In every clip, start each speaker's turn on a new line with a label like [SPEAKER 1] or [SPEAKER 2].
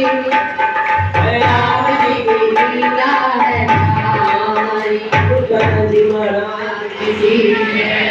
[SPEAKER 1] राम जी की लीला है न्यारी। तुलसी महाराज की जय।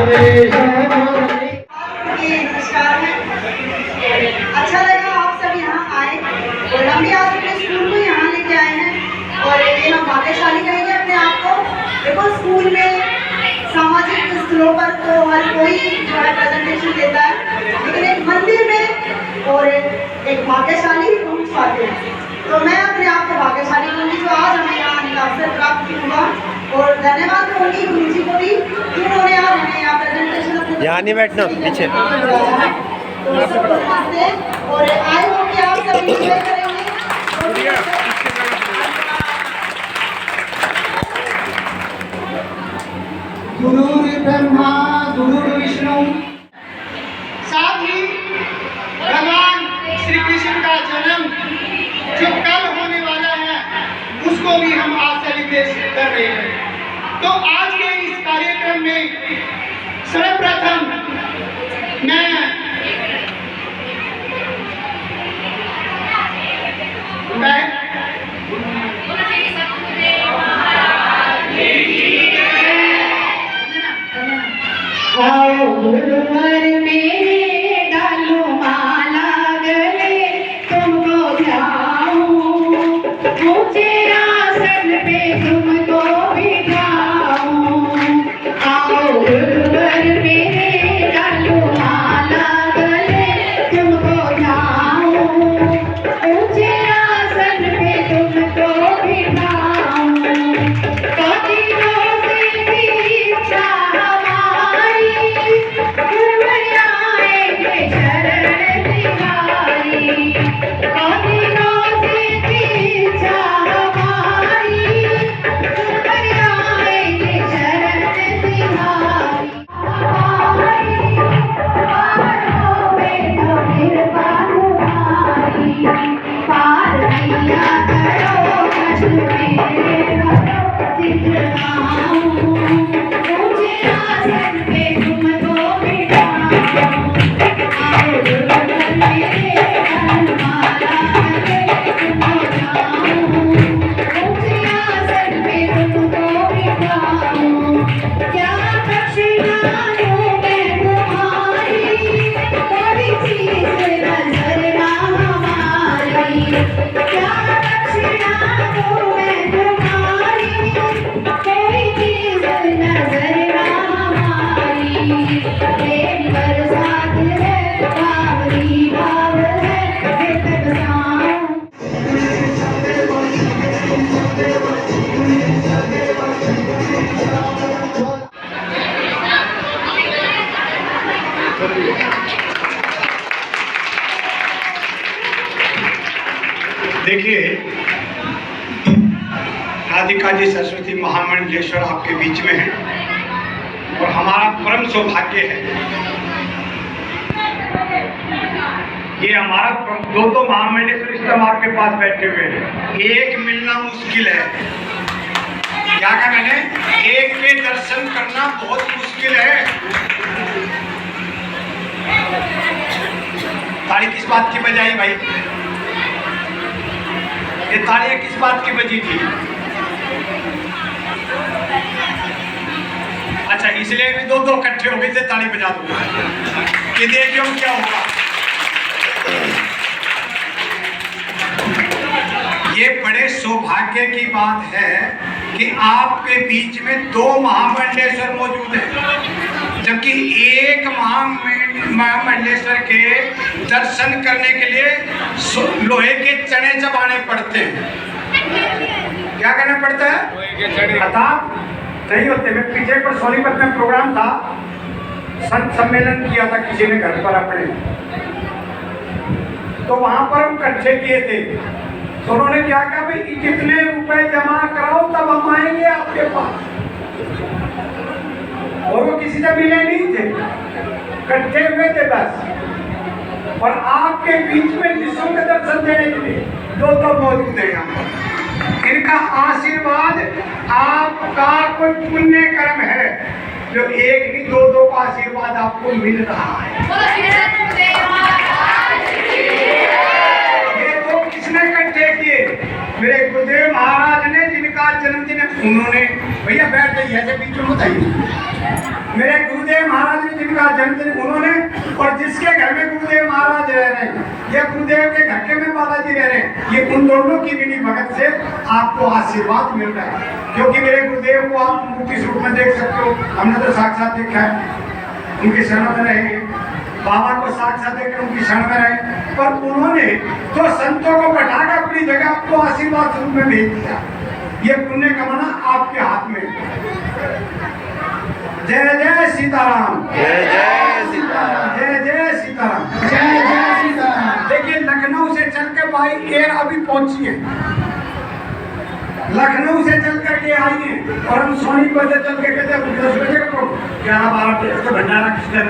[SPEAKER 2] अच्छा लगा आप सब यहाँ आए और हम भी आज अपने स्कूल को यहाँ लेके आए हैं और ये हम भाग्यशाली कहेंगे अपने आप को। देखो स्कूल में सामाजिक स्तरों पर तो हर कोई जो है प्रेजेंटेशन देता है, लेकिन एक मंदिर में और एक भाग्यशाली ही पहुँच पाते हैं। तो मैं अपने आप को भाग्यशाली कहूँगी जो आज हमें यहाँ आने का अवसर प्राप्त हुआ और धन्यवाद कहूँगी गुरु जी को भी कि उन्होंने आज हमें यहाँ प्रेजेंटेशन
[SPEAKER 3] यहाँ नहीं बैठना पीछे
[SPEAKER 2] और आई होप कि आप सभी एंजॉय करेंगे।
[SPEAKER 4] गुरुर् ब्रह्मा गुरुर्विष्णु। साथ ही भगवान श्री कृष्ण का जन्म जो कल होने वाला है उसको भी हम आज सेलिब्रेट कर रहे हैं। तो आज के इस कार्यक्रम में सर्वप्रथम मैं
[SPEAKER 1] आओ गुरुवर मेरे डालो माला गले तुमको ध्याऊं, ऊंचे आसन पे तुमको बिठाऊं। आओ गुरुवर मेरे डालो माला गले तुमको ध्याऊं, ऊंचे आसन पे तुमको बिठाऊं। कदियों से इच्छा
[SPEAKER 4] देखिए, राधिका जी सरस्वती महामंडलेश्वर आपके बीच में है और हमारा परम सौभाग्य है। ये हमारा दो महामंडलेश्वर इस टाइम आपके पास बैठे हुए हैं। एक मिलना मुश्किल है, क्या कहा मैंने, एक के दर्शन करना बहुत मुश्किल है। ताली किस बात की बजाई भाई? ये तालियां किस बात की बजी थी? अच्छा, इसलिए भी दो इकट्ठे हो गए थे, ताली बजा दूंगा कि देखियो क्या होगा। ये बड़े सौभाग्य की बात है कि आपके बीच में दो महामंडलेश्वर मौजूद हैं, जबकि एक महामंडलेश्वर के दर्शन करने के लिए लोहे के चने चबाने पड़ते हैं। क्या करना पड़ता है? लोहे के चने नहीं होते। मैं पीछे पर सोनीपत में प्रोग्राम था, संत सम्मेलन किया था किसी ने घर पर अपने, तो वहां पर हम इकट्ठे किए थे। तो उन्होंने क्या कहा, भाई कितने रुपए जमा कराओ तब हम आएंगे आपके पास। और वो किसी से मिले नहीं थे, इकट्ठे हुए थे बस। और आपके बीच में निःशुल्क दर्शन देने के लिए दो मौजूद है यहाँ पर। इनका आशीर्वाद आपका कोई पुण्य कर्म है जो एक नहीं दो का आशीर्वाद आपको मिल रहा है। ये दो किसने इकट्ठे किए? मेरे गुरुदेव महाराज ने, जिनका जन्मदिन है। उन्होंने, भैया बैठ जाइए, ऐसे बीच में बताइए, मेरे गुरुदेव महाराज ने जिनका जन्मदिन उन्होंने, और जिसके घर में गुरुदेव महाराज रह रहे हैं या गुरुदेव के घर के में बालाजी रह रहे हैं, ये उन दोनों की विधि भगत से आपको आशीर्वाद मिल रहा है। क्योंकि मेरे गुरुदेव को आप मूर्ति स्वरूप में देख सकते हो, हमने तो साक्षात देखा है, उनकी शरण में रहेंगे, बाबा को साक्षात देखकर उनकी शरण में रहे, पर उन्होंने तो संतों को बैठाकर अपनी जगह आपको आशीर्वाद स्वरूप में भेज दिया। ये पुण्य कमाना आपके हाथ में। जय जय सीताराम,
[SPEAKER 3] जय जय सीताराम,
[SPEAKER 4] जय जय सीताराम,
[SPEAKER 1] जय जय सीताराम।
[SPEAKER 4] देखिए लखनऊ से चल के बाई एयर अभी पहुंची है, लखनऊ से चल करके आई है, और हम सोनीपत से चल के कहते 10 बजे को 11-12 बजे तो भंडारा किस टाइम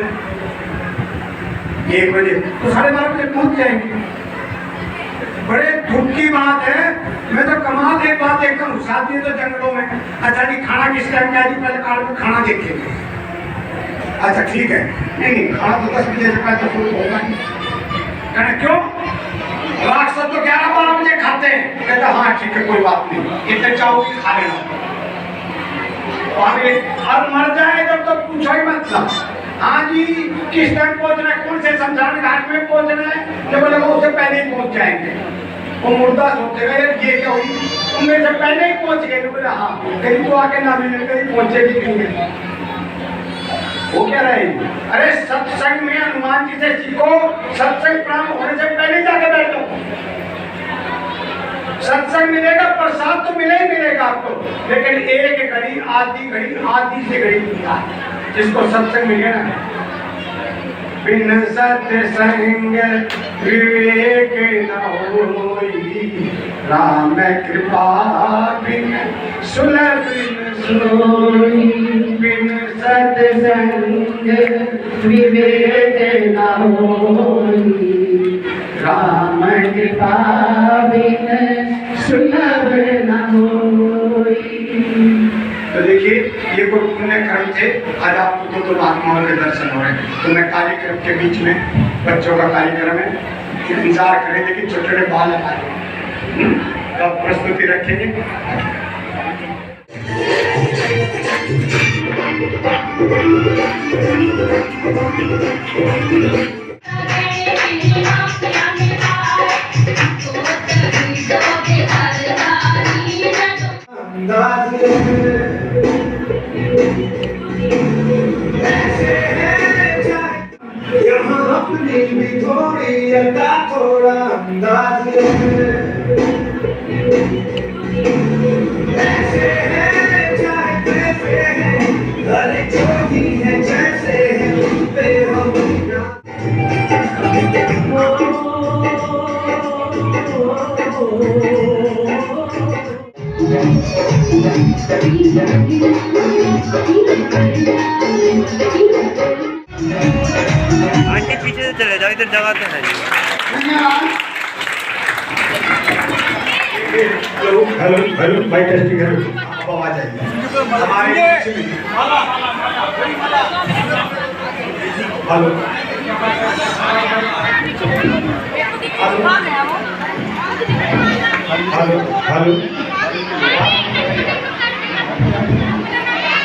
[SPEAKER 4] 1 बजे तो 12:30 बजे पहुंच जाएंगे। बड़े दुख की बात है, मैं तो कमाल एक बात देखता हूँ, शादी तो जंगलों में, अच्छा जी खाना किस टाइम का है जी, पहले कार्ड में खाना देखेंगे, अच्छा ठीक है, नहीं खाना तो 10 बजे से पहले शुरू होगा नहीं, कहना क्यों, राक्षस तो 11-12 बजे खाते हैं, कहता हाँ ठीक है कोई बात नहीं, इतने चाहोगे खा लेना, और मर जाए तो पूछो ही मतलब, हाँ जी किस टाइम पहुंचना है, कौन से शमशान घाट में पहुंचना है, जब बोले वो उससे पहले ही पहुंच जाएंगे, वो मुर्दा सोचेगा यार ये क्या हुई, तुम मेरे से पहले ही पहुंच गए, तो बोले हाँ कहीं तो आके ना मिले, कहीं पहुंचेगी नहीं, वो क्या रहेगी, अरे सत्संग में हनुमान जी से सीखो, सत्संग प्रारंभ होने से पहले जाके बैठो, सत्संग मिलेगा, प्रसाद तो मिले ही मिलेगा आपको, लेकिन एक घड़ी आधी से घड़ी मिलता जिसको सत्संग मिले ना, बिन सत्संग विवेक न होई, राम कृपा बिन सुलभ सोई, बिन सत्संग विवेक न होई, राम कृपा बिन सुलभ न होई। तो देखिए ये कोई पुण्य कर्म थे, आज आपको तो महात्माओं के दर्शन हो रहे हैं, तो मैं कार्यक्रम के बीच में बच्चों का कार्यक्रम है, इंतजार करें, लेकिन छोटे छोटे बाल लगाए, अब प्रस्तुति रखेंगे। यहाँ अपनी भी थोड़ी अदा थोड़ा अंदाज ऐसे है चाहे कैसे है, अरे जो भी है जैसे है उस पे हम
[SPEAKER 3] आंटी पीछे से चले जाओ, इधर जगह तो है नहीं।
[SPEAKER 4] हेलो हेलो भाई टेस्टिंग हेलो आवाज आएगी हमारे हेलो हेलो हेलो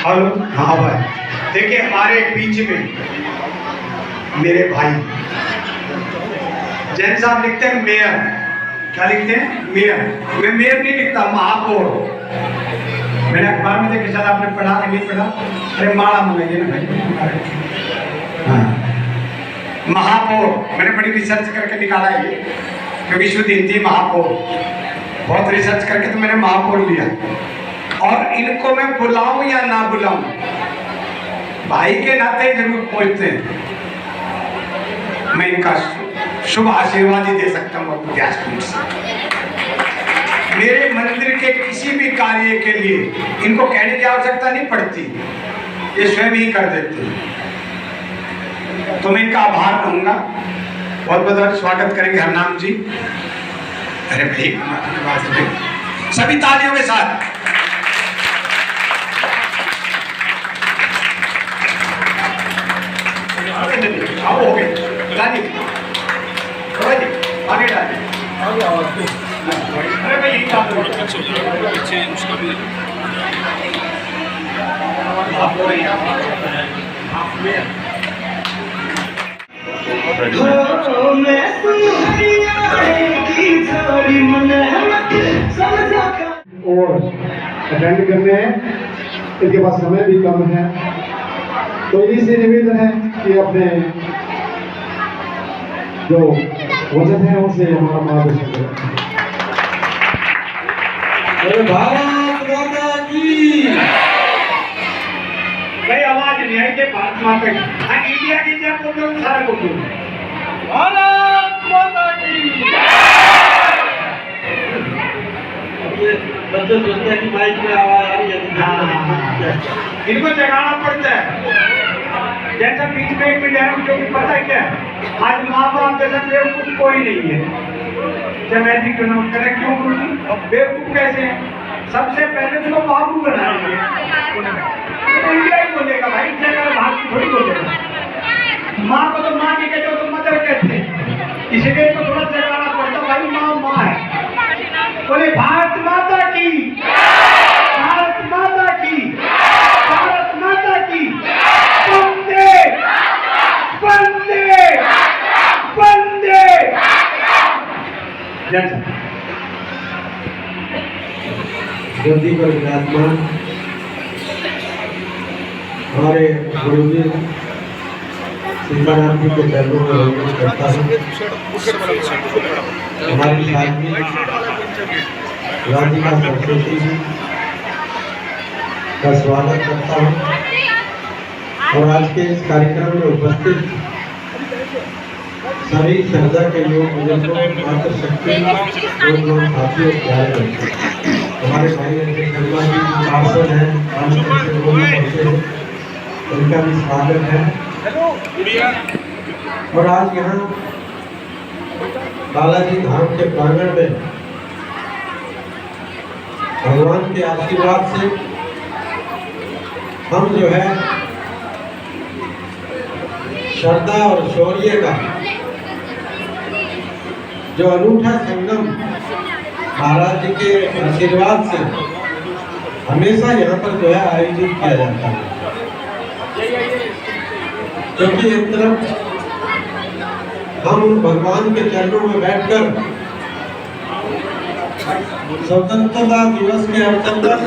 [SPEAKER 4] हेलो हाँ भाई, देखिए हमारे बीच में मेरे भाई जैन साहब लिखते हैं मेयर, क्या लिखते हैं मेयर, मैं मेयर नहीं लिखता, महापौर। मैंने अखबार में देखा, शायद आपने पढ़ा नहीं पढ़ा, अरे माला मंगाइए ना भाई, हाँ महापौर, मैंने बड़ी रिसर्च करके निकाला ये, क्योंकि शुद्ध हिंदी महापौर, बहुत रिसर्च करके तो मैंने महापौर लिया। और इनको मैं बुलाऊं या ना बुलाऊं, भाई के नाते जरूर पहुंचते हैं, मैं इनका शुभ आशीर्वाद ही दे सकता हूँ व्यासपीठ से। मेरे मंदिर के किसी भी कार्य के लिए इनको कहने की आवश्यकता नहीं पड़ती, ये स्वयं ही कर देते हैं, तो मैं इनका आभार कहूंगा। बहुत बहुत स्वागत करेंगे हरनाम जी। अरे भाई सभी तालियों के साथ। आओ हो गए, डालिए आगे डालिए। अरे भाई यही काम करो, उसका भी आप
[SPEAKER 1] और अटेंड करने हैं, इनके पास समय भी कम है, तो इसी निवेदन है कि अपने जो वचन है उनसे हमारा मार्गदर्शन करें।
[SPEAKER 5] भारत माता की
[SPEAKER 4] भाई आवाज नहीं आई कि भारत माता की, हाँ इंडिया की जय बोल दो, सारा बोल दो,
[SPEAKER 5] भारत माता की। बच्चे सोचते हैं कि माइक में आवाज आ रही है,
[SPEAKER 4] इनको जगाना पड़ता है। जैसा बीच में एक मिनट जो पता है क्या, आज माँ बाप जैसा बेवकूफ कोई नहीं है। जब ऐसी क्यों ना करें, क्यों बेवकूफ कैसे है? सबसे पहले उसको बाबू बनाएंगे, तो इंडिया ही बोलेगा भाई, क्या कर भारत की थोड़ी बोलेगा। माँ को तो माँ नहीं कहते, तो मदर कहते हैं, इसलिए तो थोड़ा जगाना पड़ता भाई, माँ माँ है। बोले भारत माता की, भारत माता की, भारत माता की, वंदे वंदे वंदे।
[SPEAKER 5] गद्दी पर विराजमान हमारे गुरुजी सीताराम जी के चरणों में वंदन करता हूँ। हमारी साथी राधिका सरस्वती जी का स्वागत करता हूँ और आज के इस कार्यक्रम में उपस्थित सभी श्रद्धा के योग बुजुर्गों, मातृशक्ति और साथियों, प्यारे बच्चों, हमारे भाई शर्मा जी पार्षद हैं, उनका भी स्वागत है। और आज यहाँ बालाजी धाम के प्रांगण में भगवान के आशीर्वाद से हम जो है श्रद्धा और शौर्य का जो अनूठा संगम महाराज जी के आशीर्वाद से हमेशा यहाँ पर जो है आयोजित किया जाता है। क्योंकि एक तरफ हम भगवान के चरणों में बैठकर स्वतंत्रता दिवस के अवसर पर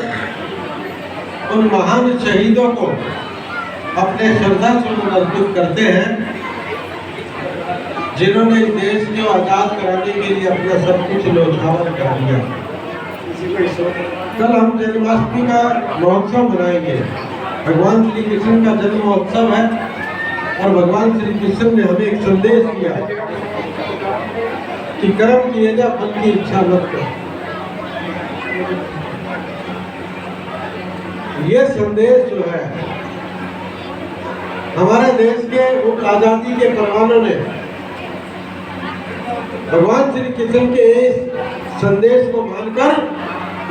[SPEAKER 5] उन महान शहीदों को अपने श्रद्धा सुमन अर्पित करते हैं, जिन्होंने इस देश को आजाद कराने के लिए अपना सब कुछ न्यौछावर कर दिया। कल हम जन्माष्टमी का महोत्सव मनाएंगे। भगवान श्री कृष्ण का जन्म महोत्सव है और भगवान श्री कृष्ण ने हमें एक संदेश दिया कि कर्म किए जा, फल की इच्छा मत कर। ये संदेश जो है हमारे देश के उन आजादी के परवानों ने भगवान श्री कृष्ण के इस संदेश को मानकर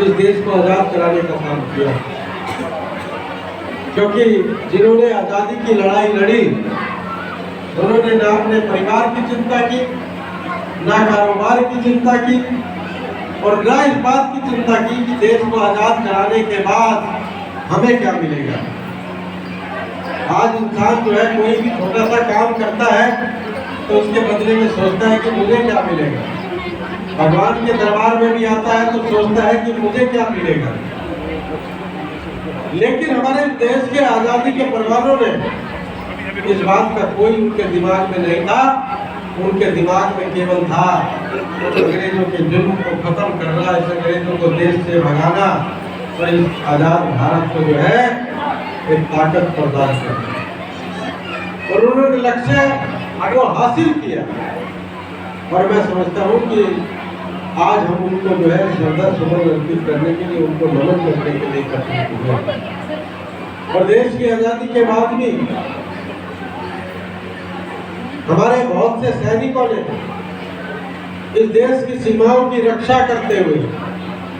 [SPEAKER 5] इस देश को आजाद कराने का काम किया। क्योंकि जिन्होंने आजादी की लड़ाई लड़ी, उन्होंने ना अपने परिवार की चिंता की, ना कारोबार की चिंता की और ना इस बात की चिंता की कि देश को आजाद कराने के बाद हमें क्या मिलेगा। आज इंसान जो है कोई भी छोटा सा काम करता है तो उसके बदले में सोचता है कि मुझे क्या मिलेगा। भगवान के दरबार में भी आता है तो सोचता है कि मुझे क्या मिलेगा। लेकिन हमारे देश के आजादी के परवानों ने इस बात का कोई उनके दिमाग में नहीं था। उनके दिमाग में केवल था अंग्रेजों के जुल्म को खत्म करना, इस अंग्रेजों को देश से भगाना और इस आजाद भारत को जो है एक ताकत प्रदान करना। और उन्होंने लक्ष्य को हासिल किया और मैं समझता हूँ कि आज हम उनको जो है श्रद्धा सुमन अर्पित करने के लिए, उनको नमन करने के लिए इकट्ठे हुए। और देश की आजादी के बाद भी हमारे बहुत से सैनिकों ने इस देश की सीमाओं की रक्षा करते हुए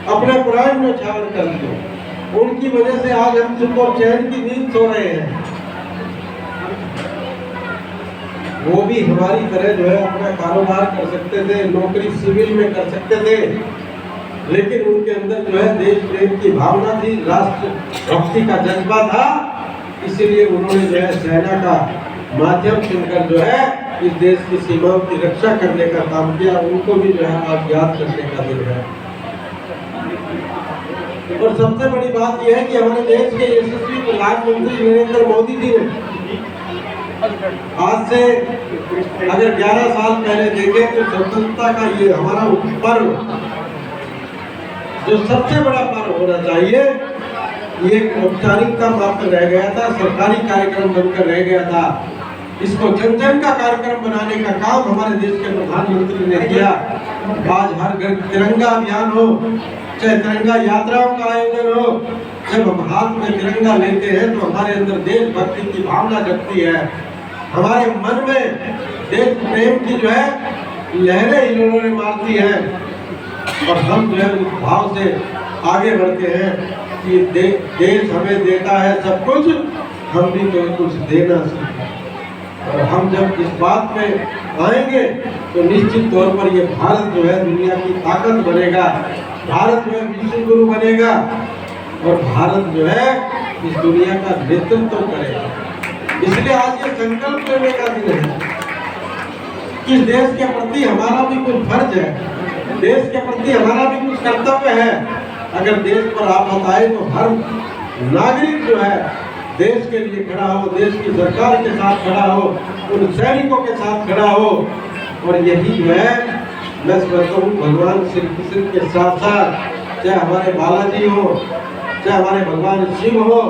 [SPEAKER 5] अपने प्राण न्यौछावर कर दिए। उनकी वजह से आज हम सुख और चैन की नींद सो रहे हैं। वो भी हमारी तरह जो है अपना कारोबार कर सकते थे, नौकरी सिविल में कर सकते थे, लेकिन उनके अंदर जो है देश प्रेम की भावना थी, राष्ट्र भक्ति का जज्बा था इसीलिए उन्होंने जो है सेना का माध्यम चुनकर जो है इस देश की सीमाओं की रक्षा करने का काम किया। उनको भी जो है आज याद करने का दिन है। और सबसे बड़ी बात यह है कि हमारे देश के यशस्वी प्रधानमंत्री नरेंद्र मोदी जी ने आज से अगर 11 साल पहले देखें तो स्वतंत्रता का ये हमारा पर्व जो सबसे बड़ा पर्व होना चाहिए, ये एक औपचारिकता मात्र रह गया था, सरकारी कार्यक्रम बनकर रह गया था। इसको जन जन का कार्यक्रम बनाने का काम हमारे देश के प्रधानमंत्री ने किया। आज हर घर तिरंगा अभियान हो, चाहे तिरंगा यात्राओं का आयोजन हो, जब हम हाथ में तिरंगा लेते हैं तो हमारे अंदर देशभक्ति की भावना जगती है। हमारे मन में देश प्रेम की जो है लहरें इन्होंने मारती हैं और हम जो है उस भाव से आगे बढ़ते हैं कि देश हमें देता है सब कुछ, हम भी तो कुछ देना सीखें। और हम जब इस बात में आएंगे तो निश्चित तौर पर ये भारत जो है दुनिया की ताकत बनेगा, भारत जो है विश्व गुरु बनेगा और भारत जो है इस दुनिया का नेतृत्व करेगा। इसलिए आज ये संकल्प लेने का दिन है कि देश के प्रति हमारा भी कुछ फर्ज है, देश के प्रति हमारा भी कुछ कर्तव्य है। अगर देश पर आफत आए तो हर नागरिक जो है देश के लिए खड़ा हो, देश की सरकार के साथ खड़ा हो, उन सैनिकों के साथ खड़ा हो। और यही जो है मैं समझता हूँ भगवान श्री कृष्ण के साथ साथ चाहे हमारे बालाजी हो, चाहे हमारे भगवान शिव हो,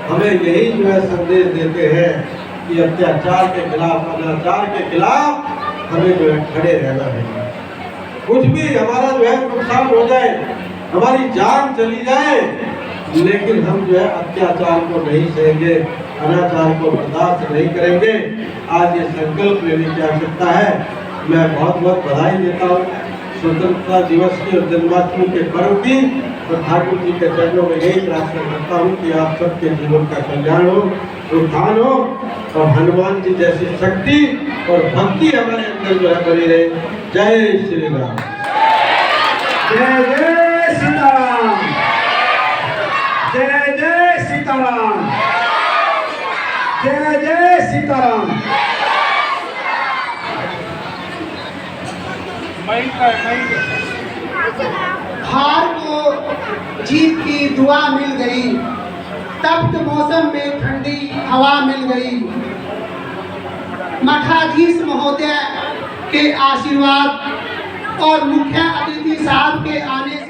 [SPEAKER 5] हमें यही जो है संदेश देते हैं कि अत्याचार के खिलाफ, अनाचार के खिलाफ हमें जो है खड़े रहना है। कुछ भी हमारा जो है नुकसान हो जाए, हमारी जान चली जाए, लेकिन हम जो है अत्याचार को नहीं सहेंगे, अनाचार को बर्दाश्त नहीं करेंगे। आज ये संकल्प लेने की आवश्यकता है। मैं बहुत बहुत बधाई देता हूँ स्वतंत्रता दिवस की और जन्माष्टमी के पर्व की, और ठाकुर जी के चरणों में यही प्रार्थना करता हूँ कि आप सबके जीवन का कल्याण हो, उत्थान हो और हनुमान जी जैसी शक्ति और भक्ति हमारे अंदर जो है बनी रहे। जय श्री राम।
[SPEAKER 4] जय जय सीताराम, जय जय सीताराम, जय जय सीताराम।
[SPEAKER 6] हार को जीत की दुआ मिल गई, तप्त मौसम में ठंडी हवा मिल गई। मठाधीश महोदय के आशीर्वाद और मुख्य अतिथि साहब के आने से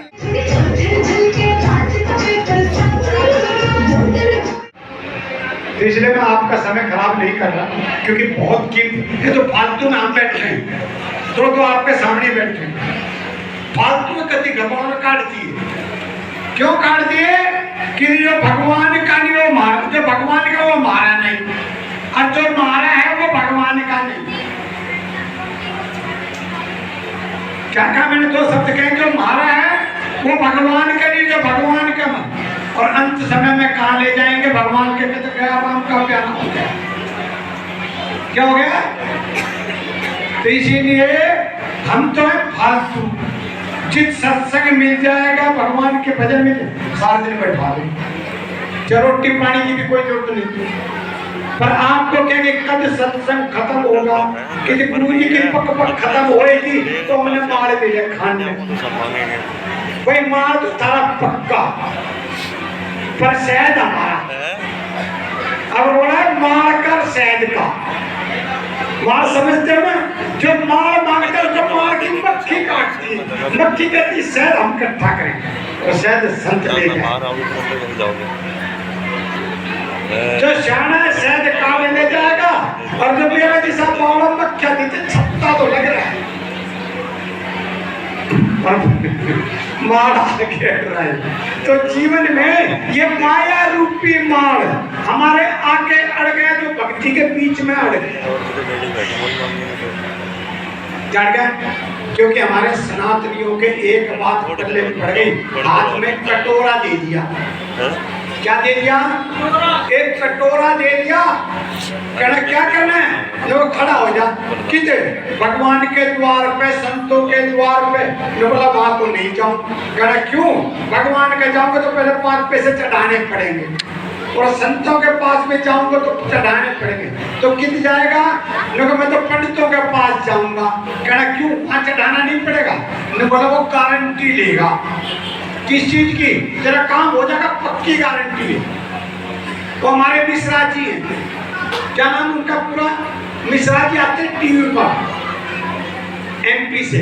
[SPEAKER 4] इसलिए मैं आपका समय खराब नहीं कर रहा, क्योंकि बहुत कीमती है। तो फालतू में हम बैठ रहे हैं, तो आपके सामने बैठे हैं, फालतू में कति घबराना काट दिए। क्यों काट दिए? कि जो भगवान का नहीं वो मारा, जो भगवान का वो मारा नहीं, और जो मारा है वो भगवान का नहीं। क्या कहा मैंने? दो शब्द कहे, जो मारा है वो भगवान का नहीं, जो भगवान का मन। और अंत समय में कहा ले जाएंगे? भगवान के तो गया राम का प्यारा हो गया। क्या हो गया? तो इसीलिए हम तो है फालतू। जिस सत्संग मिल जाएगा, भगवान के भजन में सारा दिन बैठा दे, चलो रोटी पानी की भी कोई जरूरत नहीं। पर आपको कहेंगे कब सत्संग खत्म होगा, कि गुरु जी की पक पक खत्म होएगी तो हमने मार दिया खाने। भाई मार तो तारा पक्का, पर शहद हमारा। अब बोला मार कर शहद का मार, समझते हो ना? जो मार मांगते हो, जो मार की मक्खी काटती है, मक्खी कहती शहद हम इकट्ठा करेंगे और शहद संत ले जाएंगे। जो शाना है शहद काले ले जाएगा, और जो मेरा जैसा बावड़ा मक्खिया देते छत्ता तो लग रहा है, मार घेर रहा है। तो जीवन में ये माया रूपी मार हमारे आगे अड़ गया, जो भक्ति के बीच में अड़ गया, जड़ गया। क्योंकि हमारे सनातनियों के एक बात पल्ले में पड़ गई, हाथ में कटोरा दे दिया। क्या दे दिया? एक कटोरा दे दिया। कहना क्या करना है? जो खड़ा हो जा, किधर? भगवान के द्वार पे, संतों के द्वार पे। जो बोला वहां को नहीं जाऊं। कहना क्यों? भगवान के जाओगे तो पहले 5 पैसे चढ़ाने पड़ेंगे, और संतों के पास में जाऊंगा तो चढ़ाने पड़ेंगे। तो कित जाएगा? लोग मैं तो पंडितों के पास जाऊंगा। कहना क्यों? वहां चढ़ाना नहीं पड़ेगा। ने बोला वो गारंटी लेगा। किस चीज की? तेरा काम हो जाएगा, पक्की गारंटी है। तो हमारे मिश्रा जी हैं, क्या नाम उनका पूरा? मिश्रा जी आते टीवी पर MP से,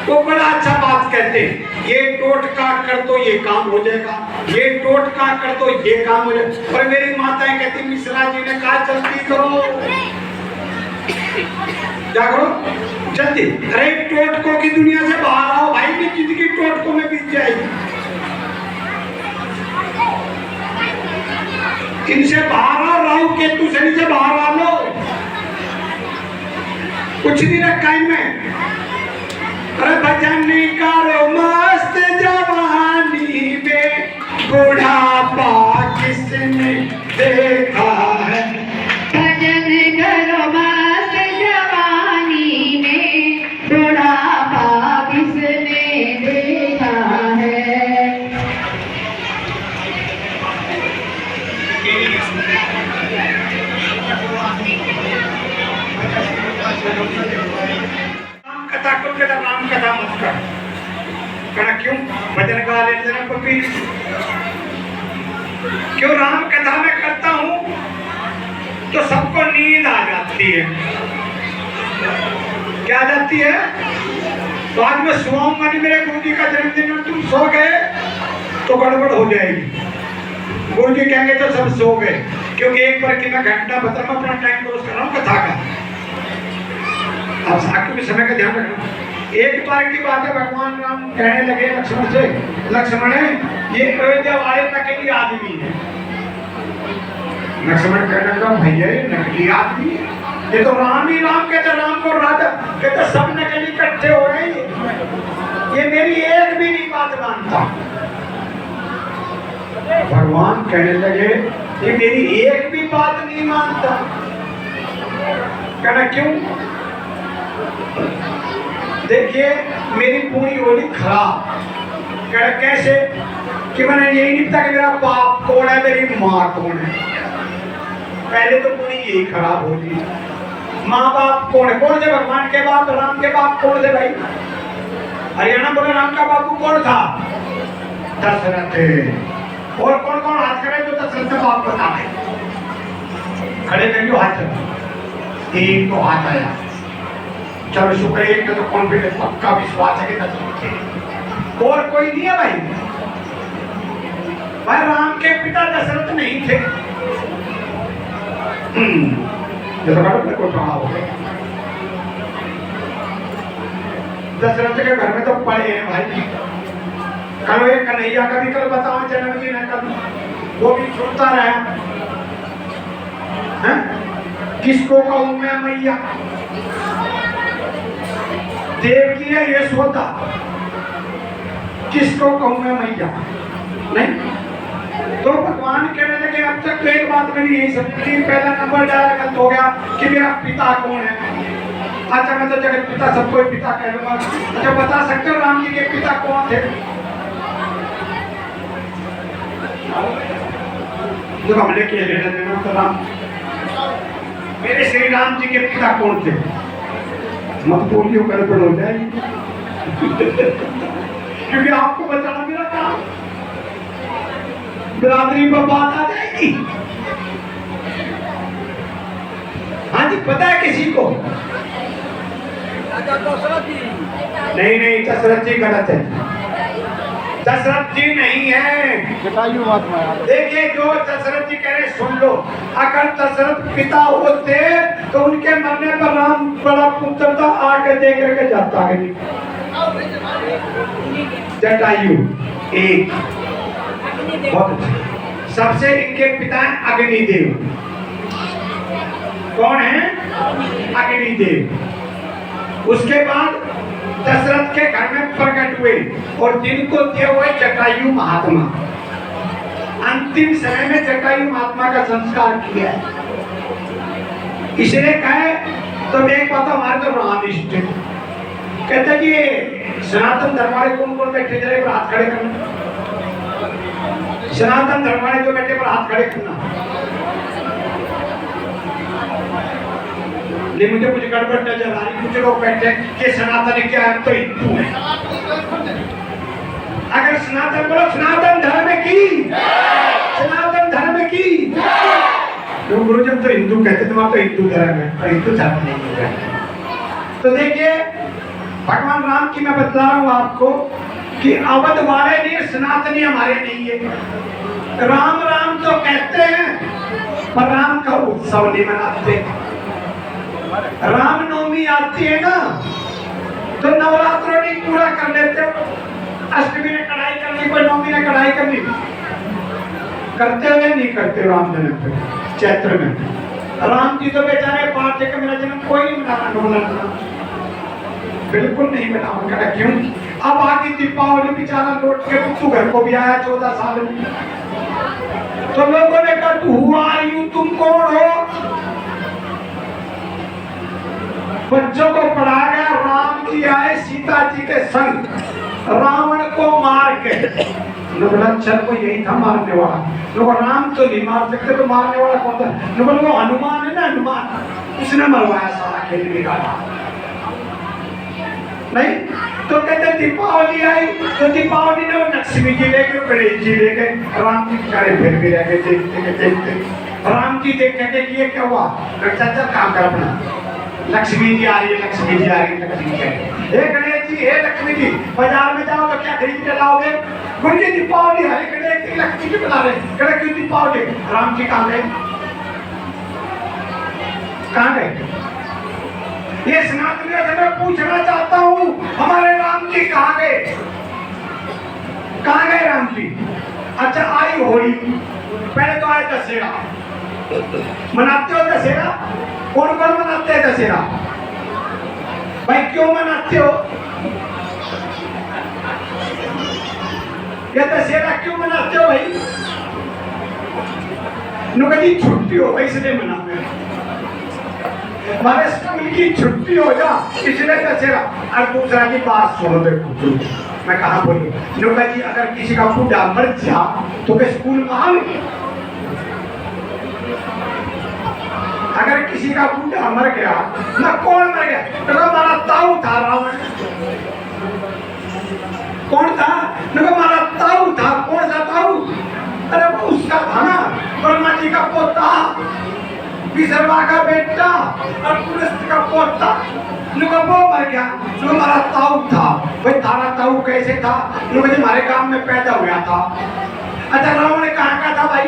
[SPEAKER 4] वो बड़ा अच्छा बात कहते हैं, ये टोटका कर तो ये काम हो जाएगा, ये टोटका कर तो ये काम हो जाएगा। और मेरी माताएं कहती मिश्रा जी ने कहा जल्दी करो, जागरो जल्दी। अरे टोटकों की दुनिया से बाहर आओ भाई, की जिंदगी टोटकों में बीत जाएगी। इनसे बाहर आओ, राहु केतु शनि से बाहर आ लो। कुछ नहीं रखा इनमें। अरे भजन करो मस्त जवानी में, बुढ़ापा किसने देखा है।
[SPEAKER 2] भजन करो मस्त जवानी में, बुढ़ापा किसने देखा है।
[SPEAKER 4] राम कथा को कहता राम कथा मत कर। कहना क्यों? भजन गा लेते ना पपी। क्यों? राम कथा में करता हूं तो सबको नींद आ जाती है। क्या आ जाती है? तो आज मैं सुनाऊंगा नहीं, मेरे गुरु जी का जन्मदिन है, तुम सो गए तो गड़बड़ हो जाएगी। गुरु जी कहेंगे तो सब सो गए, क्योंकि एक बार की मैं घंटा बता मैं अपना टाइम क्रॉस कर रहा हूँ कथा का। अब साक्य भी समय का ध्यान रखना। एक बार की बात है, भगवान राम कहने लगे लक्ष्मण से, लक्ष्मण ये अयोध्या वाले नकली आदमी है। लक्ष्मण कहने लगा भैया ये नकली आदमी है, ये तो राम ही राम कहते, राम को राजा कहते, सब नकली इकट्ठे हो रहे हैं, ये मेरी एक भी नहीं बात मानता। भगवान कहने लगे ये मेरी एक भी बात नहीं मानता। कहना क्यों? देखिए मेरी पूरी होली खराब। कहना कैसे? कि मैंने यही नहीं पता कि मेरा बाप कौन है, मेरी माँ कौन है। पहले तो पूरी यही खराब होगी। माँ बाप कौन है? कौन थे भगवान के बाप? राम के बाप कौन थे भाई? हरियाणा बोले राम का बापू कौन था? दशरथ। और कौन कौन हाथ करे जो दशरथ का बाप बता है? खड़े करियो हाथ। एक तो हाथ आया, चलो शुक्र है, एक तो कॉन्फिडेंस पक्का विश्वास है कि दशरथ थे। और कोई नहीं है भाई। भाई राम के पिता दशरथ नहीं थे। को हो गया। दशरथ के घर में तो पड़े हैं भाई। कल एक कन्हैया का भी कल बताओ जन्मदिन है कल, वो भी सुनता रहा। किसको कहूं मैं मैया? देव की है यशोदा, किसको कहूं मैं मैया? नहीं। तो भगवान कहने लगे अब तक तो एक बात मैंने यही समझी, पहला नंबर डाला गलत हो गया कि मेरा पिता कौन है। अच्छा मैं तो जगत पिता सबको पिता कह लूंगा। अच्छा बता सकते हो राम जी के पिता कौन थे? जो हमले किए लेना तो राम, मेरे श्री राम जी के पिता कौन थे? मत बोलियो गड़बड़ हो जाएगी। क्योंकि आपको बचाना मेरा काम, बिरादरी पर बात आ जाएगी। हाँ जी पता है किसी को? नहीं नहीं दशरथ जी गलत है, दशरथ जी नहीं है। देखिए जो दशरथ जी कह रहे सुन लो, अगर दशरथ पिता होते तो उनके मरने पर राम बड़ा पुत्र था आके देख करके जाता है। जटायु एक बहुत सबसे इनके पिता हैं अग्निदेव। कौन है? अग्निदेव। उसके बाद दशरथ के घर में प्रकट हुए और जिनको दिए हुए जटायु महात्मा। अंतिम समय में जटायु महात्मा का संस्कार किया है। इसलिए कहे तो देख पाता हमारे तो रामिष्ट कहते कि सनातन धर्म वाले कौन कौन बैठे जरा हाथ खड़े करना। सनातन धर्म वाले जो बैठे पर हाथ खड़े करना। नहीं मुझे कुछ गड़बड़ नजर आ रही। कुछ लोग बैठे कि सनातन क्या है, तो हिंदू है। अगर सनातन बोलो, सनातन धर्म की, सनातन धर्म की। तो गुरुजन तो हिंदू कहते, तुम्हारा तो हिंदू धर्म है, पर हिंदू धर्म नहीं है। तो देखिए भगवान राम की मैं बतला रहा हूं आपको कि अवध वाले नहीं, सनातनी हमारे नहीं है। राम राम तो कहते हैं पर राम का उत्सव नहीं मनाते। रामनवमी आती है ना तो नवरात्रों नहीं पूरा कर लेते। अष्टमी ने कढ़ाई करनी, कोई नवमी ने कढ़ाई करनी, करते हुए नहीं करते। राम जन्म पे चैत्र में राम जी तो बेचारे पार्थ का मेरा जन्म कोई नहीं मना, बिल्कुल नहीं मना। क्यों? अब आगे दीपावली बेचारा लौट के तू घर को भी आया 14 साल में, तो लोगों ने कहा तू हुआ यूं, तुम कौन हो? बच्चों को पढ़ाया गया राम जी आए सीता जी के संग रावण को मार के। लक्षण को यही था मारने वाला। लोग राम तो नहीं मार सकते, तो मारने वाला कौन था? लोग वो हनुमान है ना, हनुमान, उसने मरवाया सारा खेल निकाला। नहीं तो कहते दीपावली आई तो दीपावली ने वो लक्ष्मी जी ले गए, गणेश जी ले गए, राम जी बेचारे फिर भी रह गए देखते। राम जी देखते कि ये क्या हुआ, चाचा काम कर अपना, लक्ष्मी जी आ रही है, लक्ष्मी जी आ रही है, लक्ष्मी जी आ रही है। हे गणेश जी, हे लक्ष्मी जी, बाजार में जाओ तो क्या खरीद के लाओगे? गुरुजी दीपावली है, गणेश जी लक्ष्मी जी बना रहे, कहते क्यों दीपावली? राम जी कहाँ गए? कहाँ गए? ये सनातनियों से मैं पूछना चाहता हूँ, हमारे राम जी कहाँ गए? कहाँ गए राम जी? अच्छा आई होली, पहले तो आए दशहरा, मनाते हो दशहरा? कौन कौन मनाते हैं दशहरा? भाई क्यों मनाते हो? ये दशहरा क्यों मनाते हो भाई? नुकड़ी छुट्टी हो इसलिए मनाते हैं। हमारे स्कूल की छुट्टी हो जा इसलिए दशहरा। और दूसरा की बात सुनो, देखो मैं कहा बोलूं, नुका जी अगर किसी का बूढ़ा मर जा तो क्या स्कूल में आओगे? अगर किसी का बूढ़ा मर गया ना, कौन मर गया? तो हमारा ताऊ था रावण। कौन था? हमारा ताऊ था। कौन सा ताऊ? अरे वो उसका था ना, ब्रह्मा जी का पोता, विश्वकर्मा का बेटा और पुलस्त का पोता। वो मर गया, जो हमारा ताऊ था। भाई तारा ताऊ कैसे था? हमारे गांव में पैदा हुआ था। अच्छा रावण कहाँ का था भाई?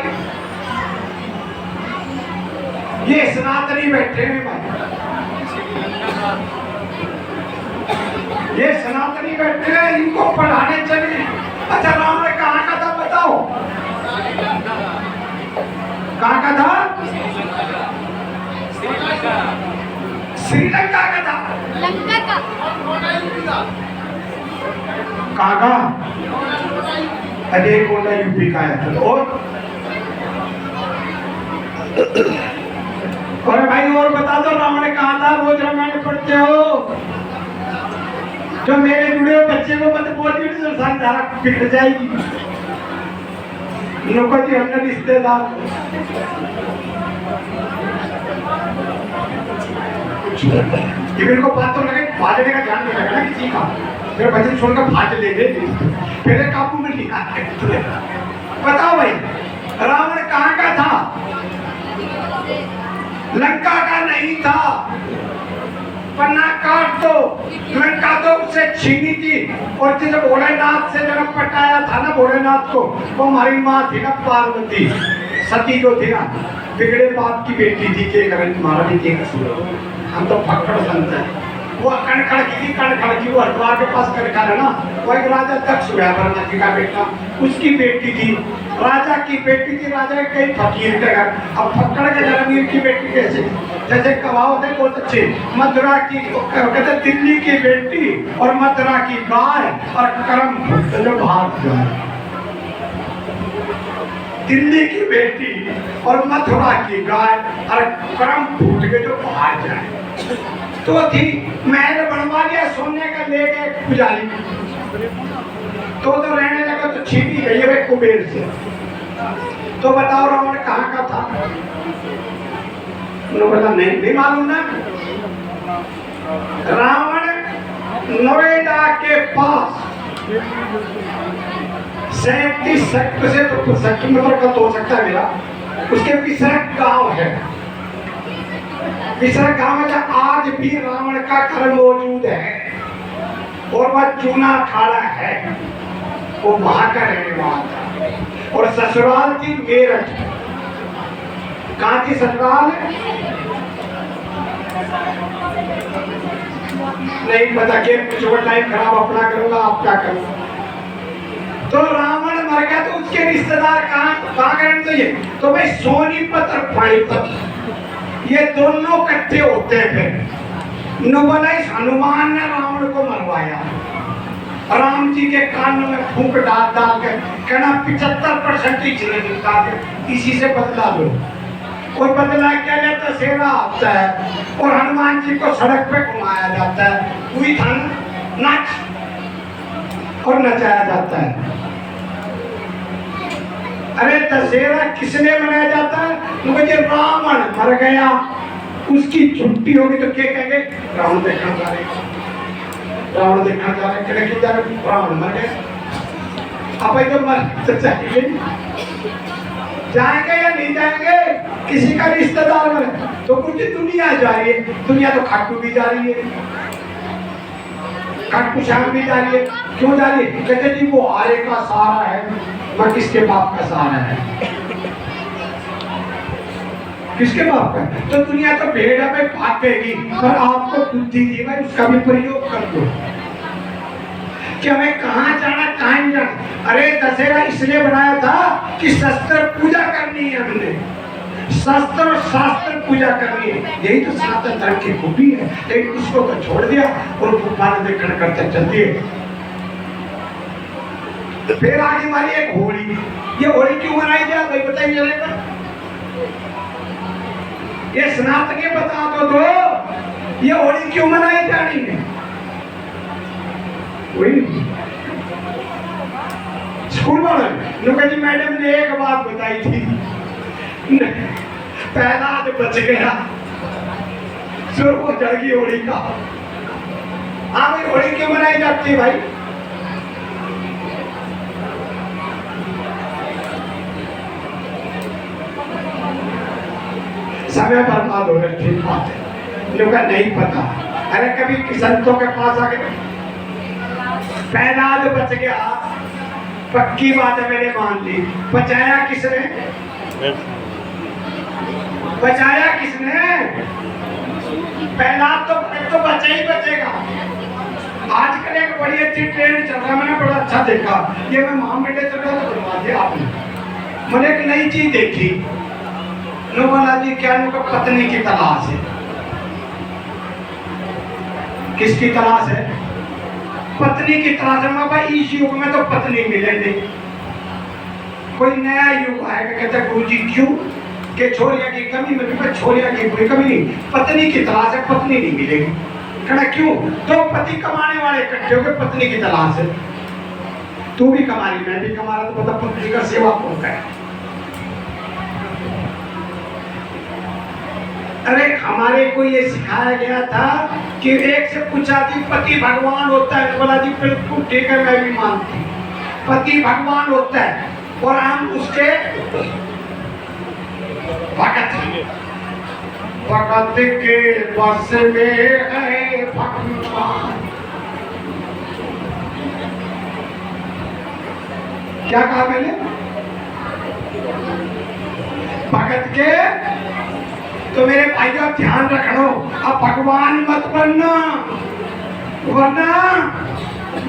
[SPEAKER 4] ये सनातनी बैठे हैं भाई, ये सनातनी बैठे हैं, इनको पढ़ाने चले। अच्छा रावण कहाँ का था बताओ? कहाँ का था? श्रीलंका का था। लंका का कहाँ का? अरे कोटा यूपी का है। और भाई और बता दो रावण कहाँ था? रोज रामायण पढ़ते हो? जो मेरे जुड़े हुए बच्चे को मत बोलिए तो संसार बिगड़ जाएगी। लोगों जी हमने रिश्तेदार मेरे को बात तो लगे भाजने का ध्यान नहीं रखना किसी का, फिर भजन छोड़कर भाज ले गए, फिर काबू में लिखा। बताओ भाई रावण कहाँ का था? लंका का नहीं था। पन्ना काट दो, लंका तो उससे छीनी थी। और जब भोलेनाथ से जन्म पटाया था ना भोलेनाथ को, वो हमारी माँ थी ना पार्वती, सती जो थी ना, बिगड़े बाप की बेटी थी कि अगर तुम्हारा भी क्या कसूर? हम तो फक्कड़ संत हैं। वो कणखड़ की थी, कणखड़ की, वो हरिद्वार के पास कणखड़ है ना, वो एक राजा दक्ष हुआ ब्रह्मा जी का बेटा, उसकी बेटी थी, राजा की बेटी थी, राजा के कई फकीर के घर। अब फक्कड़ के जमीर की बेटी कैसे? जैसे कहावत है बहुत अच्छी, मथुरा की कहते दिल्ली की बेटी और मथुरा की गाय और करम जो भाग जाए। दिल्ली की बेटी और मथुरा की गाय और करम फूट के जो बाहर जाए। तो थी महल बनवा लिया सोने का, ले गए पुजारी, तो रहने लगा तो छीटी गई है कुबेर से। तो बताओ रावण कहाँ का था? उन्होंने बोला नहीं मालूम ना। रावण नोएडा के पास 37 सेक्टर से तो सेक्टर मतलब का तो हो सकता है मेरा, उसके विसरक गांव है। विसरक गांव में आज भी रावण का घर मौजूद है और वह चूना अखाड़ा है, वो वहां का रहने वाला था। और ससुराल थी मेरठ। कहाँ थी ससुराल? नहीं पता कि कुछ टाइम खराब अपना करूंगा, आप क्या करूंगा। तो रावण मर गया तो उसके रिश्तेदार कहाँ करें? तो ये तो भाई सोनीपत और पानीपत ये दोनों इकट्ठे होते हैं। फिर नुबलाइस हनुमान ने रावण को मरवाया। राम जी के कान में फूंक डाल के कहना 75% इसने निपटा के इसी से बदला लो। और बदला क्या जाता? सेना आता है और हनुमान जी को सड़क पे घुमाया जाता है, हुई धन नाच और नचाया जाता है। अरे दशहरा किसने मनाया जाता है? मुझे रावण मर गया, उसकी छुट्टी होगी तो क्या कहेंगे? रावण देखना जा रहे, रावण देखना जा रहे, कहने क्यों जा रहे? रावण मर गया। अब तो मर तो चाहिए, जाएंगे या नहीं जाएंगे? किसी का रिश्तेदार मरे तो कुछ दुनिया जा रही है। दुनिया तो खाटू भी जा रही है, खाटू श्याम भी जा रही है। क्यों जा रही है? कहते जी वो आरे का सहारा है, मैं किसके बाप का सहारा है? किसके बाप का? तो दुनिया तो भेड़ में भागेगी, पर आपको बुद्धि दी भाई, उसका भी प्रयोग कर दो कि हमें कहाँ जाना, कहाँ नहीं जाना। अरे दशहरा इसलिए बनाया था कि शस्त्र पूजा करनी है, हमने शस्त्र और शास्त्र पूजा करनी है। यही तो सनातन धर्म की खूबी है। लेकिन उसको तो छोड़ दिया और भगवान देखने करते चलती है। फिर आगे हमारी एक होली। ये होली क्यों मनाई जाए भाई बताइए जरा। ये सनातनी बता दो ये होली क्यों मनाई जानी है? स्कूल वाले नुका जी मैडम ने एक बात बताई थी, पहला तो बच गया, सुर को चढ़ गई होली का। हाँ भाई होली क्यों मनाई जाती है भाई? समय बर्बाद हो रहा है, ठीक बात है, लोग नहीं पता। अरे कभी संतों के पास आ गए, पहला तो बच गया, पक्की बात है, मैंने मान ली। बचाया किसने? बचाया किसने? पहला तो बचा ही बचेगा। आजकल एक बड़ी अच्छी ट्रेंड चल रहा है, मैंने बड़ा अच्छा देखा। ये मैं महामेडे चल रहा था, बनवा दिया आपने। मैंने एक नई चीज देखी, नोबला जी क्या उनका पत्नी की तलाश है। किसकी तलाश है? पत्नी की तलाश है। भाई इस युग में तो पत्नी मिले नहीं, कोई नया युग आएगा। कहते गुरु जी क्यों? के छोरिया की कमी में, छोरिया की कोई कमी नहीं, पत्नी की तलाश है, पत्नी नहीं मिलेगी। कहना क्यों? तो पति कमाने वाले इकट्ठे होकर पत्नी की तलाश है। तू भी कमा रही, मैं भी कमा रहा, तो बता पत्नी का सेवा कौन करे? अरे हमारे को ये सिखाया गया था कि एक से पूछा कि पति भगवान होता है, बोला जी बिल्कुल ठीक है, मैं भी मानती हूँ पति भगवान होता है और हम उसके भगत भगत के बस में है भगवान। क्या कहा मैंने? भगत के। तो मेरे भाइयों ध्यान रखना, अब भगवान मत बनना, वरना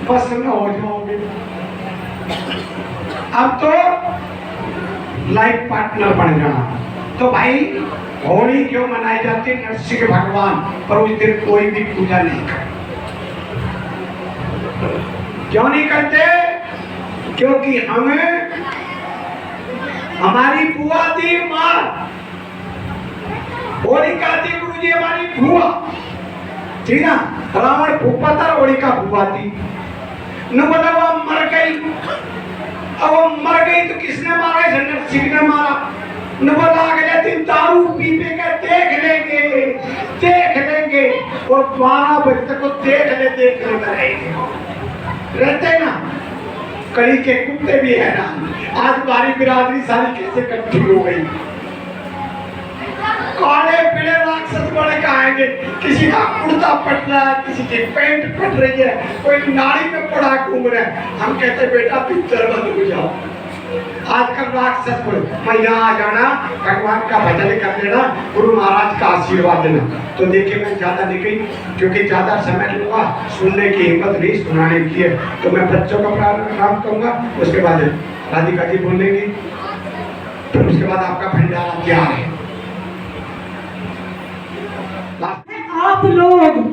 [SPEAKER 4] बस में हो जाओगे। अब तो लाइफ पार्टनर बन जाना। तो भाई होली क्यों मनाई जाती है? नरसिंह भगवान, पर उस दिन कोई भी पूजा नहीं करते। क्यों नहीं करते? क्योंकि हमें हमारी बुआ दी मां, होलिका थी गुरु जी हमारी बुआ, ठीक ना? रावण फूफा था, होलिका बुआ थी। न बोला वो मर गई, अब वो मर गई तो किसने मारा? इस नरसिंह ने मारा। न बोला अगले दिन दारू पी के देख लेंगे और 12 बजे तक को देख ले रहेंगे। रहते ना कड़ी के कुत्ते भी है ना। आज हमारी बिरादरी सारी कैसे इकट्ठी हो गई। काले पीले राक्षस बड़े आएंगे, किसी का कुर्ता पट रहा है, किसी की पैंट पट रही है, कोई नाली में पड़ा घूम रहा है। हम कहते बेटा पिक्चर बंद हो जाओ। आजकल राक्षस बोले मैं यहाँ आ जाना, भगवान का भजन कर लेना, गुरु महाराज का आशीर्वाद देना। तो देखिए मैं ज्यादा नहीं गई क्योंकि ज्यादा समय लूंगा, सुनने की हिम्मत नहीं, सुनाने की है। तो मैं बच्चों का प्रारंभ करूंगा, उसके बाद राधिका जी बोलेंगी, फिर उसके बाद आपका भंडारा तैयार है।
[SPEAKER 7] आप लोग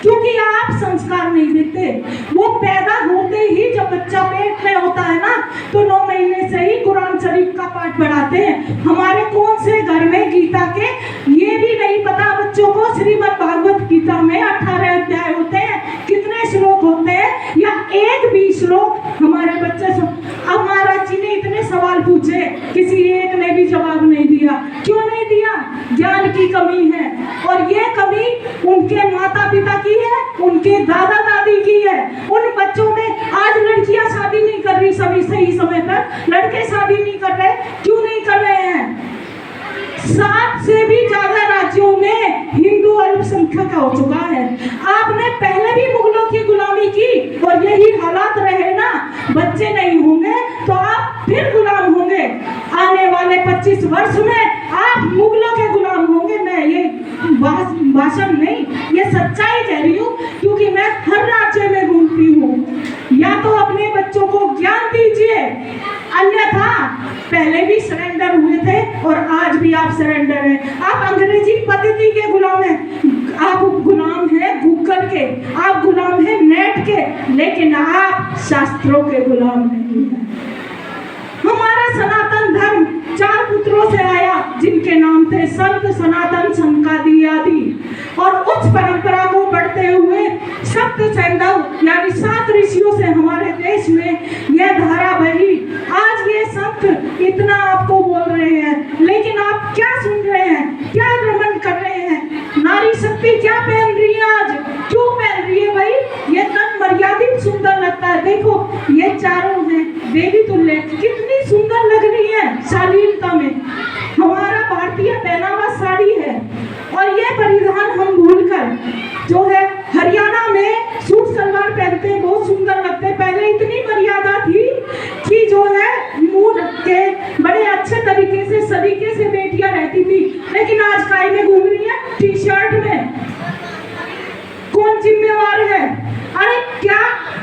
[SPEAKER 7] क्योंकि आप संस्कार नहीं देते, वो पैदा होते ही जब बच्चा पेट में होता है ना तो 9 महीने से ही कुरान शरीफ का पाठ पढ़ाते हैं। हमारे कौन से घर में गीता के ये भी नहीं पता बच्चों को। श्रीमद् भागवत गीता में 18 अध्याय होते हैं, कितने श्लोक होते हैं या एक भी श्लोक हमारे बच्चे से। अब महाराज जी ने इतने सवाल पूछे, किसी एक ने भी जवाब नहीं दिया। क्यों नहीं दिया? ज्ञान की कमी है, और ये कमी उनके माता पिता की है, उनके दादा दादी की है। उन बच्चों में आज लड़कियां शादी नहीं कर रही सभी सही समय पर, लड़के शादी नहीं कर रहे। क्यों नहीं कर रहे हैं? 7 से भी ज्यादा राज्यों में हिंदू अल्पसंख्यक हो चुका है। आपने पहले भी मुगलों की गुलामी की और यही हालात रहे ना, बच्चे नहीं होंगे तो आप फिर गुलाम होंगे। आने वाले 25 वर्ष में आप मुगलों के गुलाम होंगे। मैं ये भाषण नहीं, ये सच्चाई कह रही हूँ क्योंकि मैं हर राज्य में घूमती हूँ। या तो अपने बच्चों को ज्ञान दीजिए, अन्यथा पहले भी सरेंडर हुए थे और आज भी आप सरेंडर हैं। आप अंग्रेजी पद्धति के गुलाम हैं, आप गुलाम हैं गूगल के, आप गुलाम हैं नेट के, लेकिन आप शास्त्रों के गुलाम नहीं हैं। हमारा सनातन धर्म 4 पुत्रों से आया जिनके नाम थे संत, सनातन, संकादी आदि, और उस परंपरा को बढ़ते हुए सप्त सैंधव यानी 7 ऋषियों से हमारे देश में यह धारा बही। आज ये संत इतना आपको बोल रहे हैं, लेकिन आप क्या सुन रहे हैं, क्या रमन कर रहे हैं? नारी शक्ति क्या पहन रही है आज? क्यों पहन रही है भाई? ये तन मर्यादित सुंदर लगता है। देखो ये चारों हैं देवी तुल्य, कितनी सुंदर लग रही है शालीनता में। हमारा भारतीय पहनावा साड़ी है और ये परिधान हम भूलकर जो है हरियाणा में सूट सलवार पहनते हैं, बहुत सुंदर लगते हैं। पहले इतनी मर्यादा थी कि जो है मुंह ढक के बड़े अच्छे तरीके से सलीके से बेटियां रहती थी, लेकिन आज काय में घूम रही है टी-शर्ट में। कौन जिम्मेवार है? अरे क्या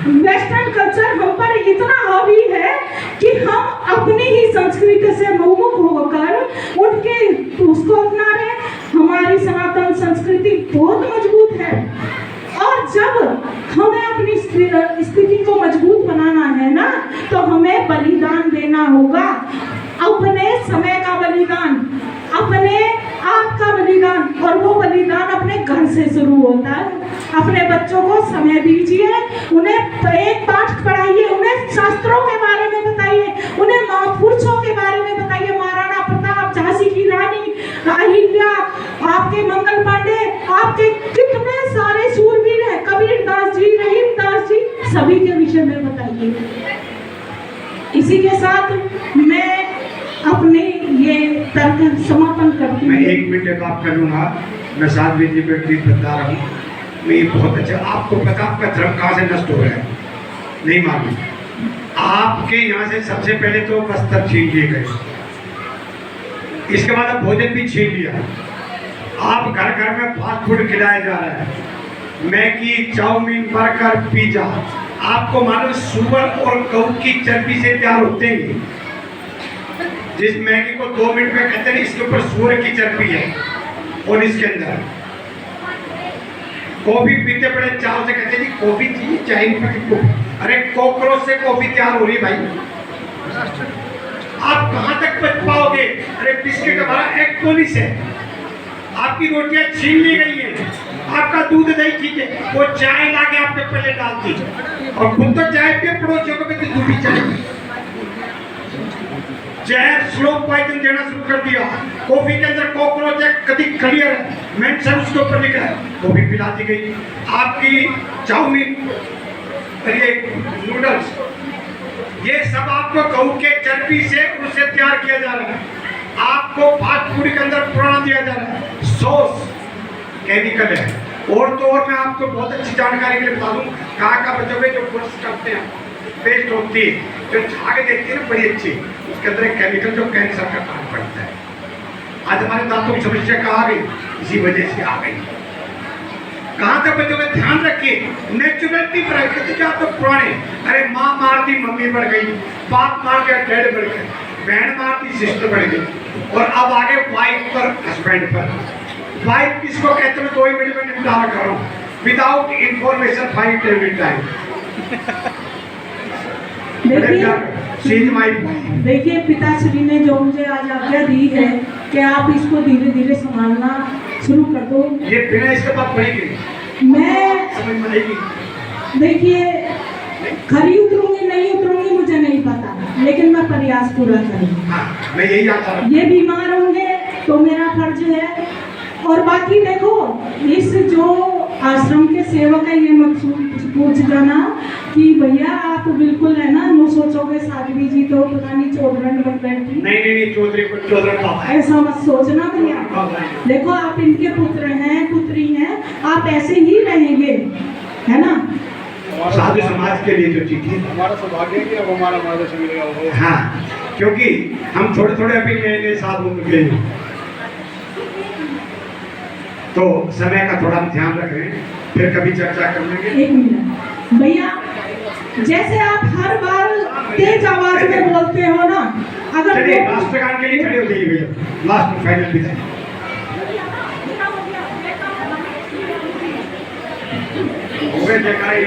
[SPEAKER 7] वेस्टर्न कल्चर हम पर इतना हावी है कि हम अपनी ही संस्कृति से विमुख होकर उनके उसको अपना रहे। हमारी सनातन संस्कृति बहुत मजबूत है और जब हमें अपनी स्थिति को मजबूत बनाना है ना, तो हमें बलिदान देना होगा। अपने समय का बलिदान, अपने आप का बलिदान, और वो बलिदान अपने घर से शुरू होता है। अपने बच्चों को समय दीजिए, उन्हें एक पाठ पढ़ाइए, उन्हें शास्त्रों के बारे में बताइए, उन्हें महापुरुषों के बारे में बताइए। महाराणा प्रताप, झांसी की रानी अहिल्या, आपके मंगल पांडे, आपके कितने सारे शूरवीर हैं, कबीर दास जी, रहीम दास जी, सभी के विषय में बताइए। इसी के साथ मैं अपने ये तर्क समापन करती हूँ।
[SPEAKER 4] मैं 1 मिनट बात करूँगा। मैं साध्वी जी पे प्लीज बता रहा हूँ। मैं बहुत अच्छा, आपको पता आपका धर्म कहाँ से नष्ट हो रहा है नहीं मालूम। आपके यहाँ से सबसे पहले तो वस्त्र छीन लिए गए, इसके बाद अब भोजन भी छीन लिया। आप घर घर में फास्ट फूड खिलाया जा रहा है, मैगी, चाउमीन, बर्गर, पिज्जा। आपको मालूम सुअर और गऊ की चर्बी से तैयार होते हैं। जिस मैगी को 2 मिनट में कहते हैं, इसके ऊपर सुअर की चर्बी है और इसके अंदर कॉफी पीते बड़े चाव से कहते हैं जी कॉफी चाहिए, चाहिए। अरे कॉकरोच से कॉफी तैयार हो रही है भाई, आप कहाँ तक बच पाओगे? अरे बिस्किट हमारा एक पुलिस है, आपकी रोटियां छीन ली गई है, आपका दूध दही ठीक है, वो चाय लाके आपके पहले डालती और खुद तो चाय पिए, पड़ोसियों को भी दूध भी चाय। जहर स्लो पॉइजन देना शुरू कर दिया। कॉफी के अंदर कॉकरोच है, कभी क्लियर मेंशन उसके ऊपर लिखा है, वो भी पिला दी गई। आपकी चाउमीन, ये नूडल्स, ये सब आपको गऊ के चर्बी से उनसे तैयार किया जा रहा है। आपको फास्ट फूड के अंदर पुराना दिया जा रहा है, सॉस केमिकल है। और तो और मैं आपको बहुत अच्छी जानकारी के लिए बता दूं, कहाँ का बच्चों जो कोर्स करते हैं, पेस्ट होती है जो झाग देती है ना बड़ी अच्छी, उसके अंदर एक केमिकल जो कैंसर का कारण पड़ता है। आज हमारे दांतों की समस्या कहाँ आ गई, इसी वजह से आ गई। कहाँ तक बच्चों का ध्यान रखिए, नेचुरलिटी प्राकृतिक क्या तो पुराने, अरे माँ मार दी मम्मी बढ़ गई, बाप मार दिया डैड बढ़ गए, बहन मार दी सिस्टर बढ़ गई, और अब आगे वाइफ पर हस्बैंड पर। वाइफ किसको कहते हैं 2 मिनट में निपटारा कर रहा हूँ, without information fight every time.
[SPEAKER 7] देखिए पिताश्री ने जो मुझे आज आज्ञा दी है कि आप इसको धीरे धीरे संभालना शुरू कर दो।
[SPEAKER 4] ये बिना इसके बाद पड़ेगी,
[SPEAKER 7] मैं
[SPEAKER 4] समझ में आएगी।
[SPEAKER 7] देखिए खरी उतरूंगी नहीं उतरूंगी मुझे नहीं पता, लेकिन मैं प्रयास पूरा करूंगी।
[SPEAKER 4] हाँ, मैं यही आता हूँ।
[SPEAKER 7] ये बीमार होंगे तो मेरा फर्ज है। और बाकी देखो, इस जो आश्रम के सेवक है ये मत पूछ जाना कि भैया आप बिल्कुल है ना नो सोचोगे साध्वी जी तो पता नहीं चौधरी बन बैठी।
[SPEAKER 4] नहीं चौधरी
[SPEAKER 7] ऐसा मत सोचना भैया। देखो आप इनके पुत्र हैं पुत्री हैं, आप ऐसे ही रहेंगे, है ना।
[SPEAKER 4] साधु समाज के लिए जो चीज है
[SPEAKER 1] हमारा सौभाग्य है कि अब हमारा मार्गदर्शन मिलेगा।
[SPEAKER 4] हाँ, क्योंकि हम थोड़े थोड़े अभी नए साधु निकले हैं, तो समय का थोड़ा ध्यान रखें, फिर कभी चर्चा कर लेंगे।
[SPEAKER 7] 1 मिनट भैया, जैसे आप हर बार तेज आवाज में बोलते हो ना, अगर
[SPEAKER 4] चलिए राष्ट्रगान के लिए खड़े हो जाइए भैया, लास्ट फाइनल भी हो गए जयकारा।